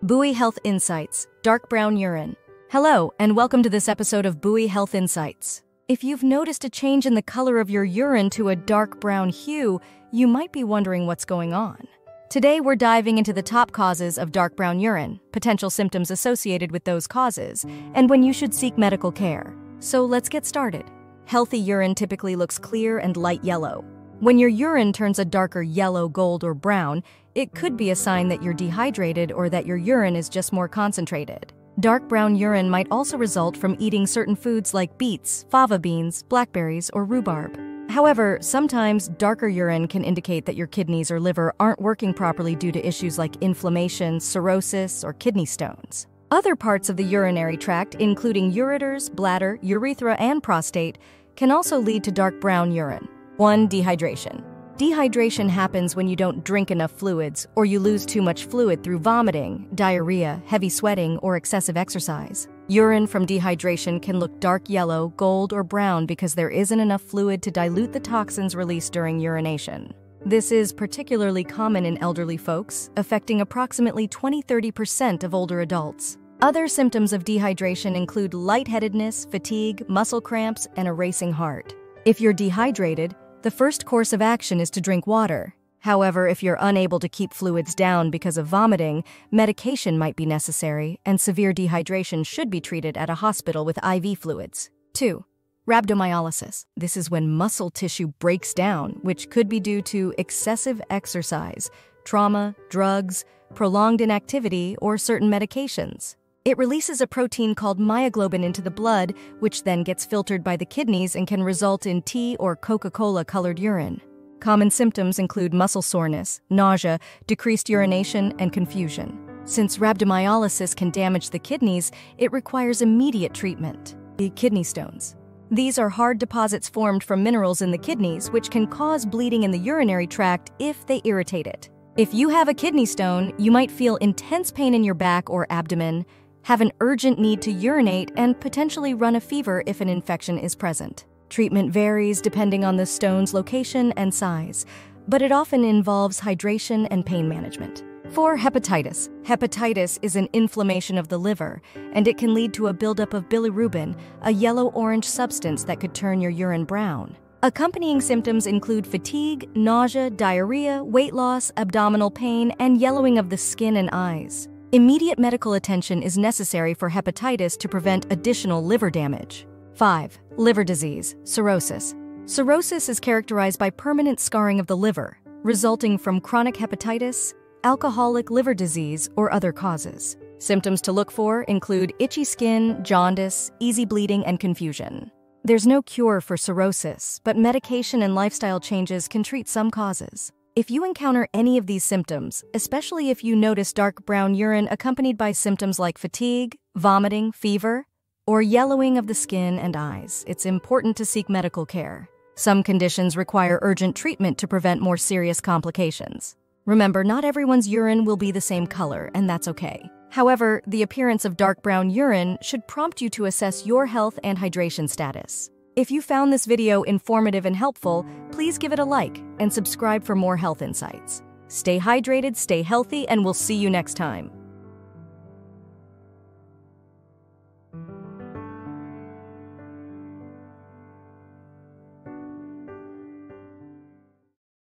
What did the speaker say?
Buoy Health Insights, Dark Brown Urine. Hello, and welcome to this episode of Buoy Health Insights. If you've noticed a change in the color of your urine to a dark brown hue, you might be wondering what's going on. Today, we're diving into the top causes of dark brown urine, potential symptoms associated with those causes, and when you should seek medical care. So let's get started. Healthy urine typically looks clear and light yellow. When your urine turns a darker yellow, gold, or brown, it could be a sign that you're dehydrated or that your urine is just more concentrated. Dark brown urine might also result from eating certain foods like beets, fava beans, blackberries, or rhubarb. However, sometimes darker urine can indicate that your kidneys or liver aren't working properly due to issues like inflammation, cirrhosis, or kidney stones. Other parts of the urinary tract, including ureters, bladder, urethra, and prostate, can also lead to dark brown urine. 1. Dehydration. Dehydration happens when you don't drink enough fluids or you lose too much fluid through vomiting, diarrhea, heavy sweating, or excessive exercise. Urine from dehydration can look dark yellow, gold, or brown because there isn't enough fluid to dilute the toxins released during urination. This is particularly common in elderly folks, affecting approximately 20–30% of older adults. Other symptoms of dehydration include lightheadedness, fatigue, muscle cramps, and a racing heart. If you're dehydrated, the first course of action is to drink water. However, if you're unable to keep fluids down because of vomiting, medication might be necessary, and severe dehydration should be treated at a hospital with IV fluids. 2. Rhabdomyolysis. This is when muscle tissue breaks down, which could be due to excessive exercise, trauma, drugs, prolonged inactivity, or certain medications. It releases a protein called myoglobin into the blood, which then gets filtered by the kidneys and can result in tea or Coca-Cola-colored urine. Common symptoms include muscle soreness, nausea, decreased urination, and confusion. Since rhabdomyolysis can damage the kidneys, it requires immediate treatment. The kidney stones. These are hard deposits formed from minerals in the kidneys, which can cause bleeding in the urinary tract if they irritate it. If you have a kidney stone, you might feel intense pain in your back or abdomen, have an urgent need to urinate, and potentially run a fever if an infection is present. Treatment varies depending on the stone's location and size, but it often involves hydration and pain management. 4. Hepatitis. Hepatitis is an inflammation of the liver, and it can lead to a buildup of bilirubin, a yellow-orange substance that could turn your urine brown. Accompanying symptoms include fatigue, nausea, diarrhea, weight loss, abdominal pain, and yellowing of the skin and eyes. Immediate medical attention is necessary for hepatitis to prevent additional liver damage. 5. Liver disease, cirrhosis. Cirrhosis is characterized by permanent scarring of the liver, resulting from chronic hepatitis, alcoholic liver disease, or other causes. Symptoms to look for include itchy skin, jaundice, easy bleeding, and confusion. There's no cure for cirrhosis, but medication and lifestyle changes can treat some causes. If you encounter any of these symptoms, especially if you notice dark brown urine accompanied by symptoms like fatigue, vomiting, fever, or yellowing of the skin and eyes, it's important to seek medical care. Some conditions require urgent treatment to prevent more serious complications. Remember, not everyone's urine will be the same color, and that's okay. However, the appearance of dark brown urine should prompt you to assess your health and hydration status. If you found this video informative and helpful, please give it a like and subscribe for more health insights. Stay hydrated, stay healthy, and we'll see you next time.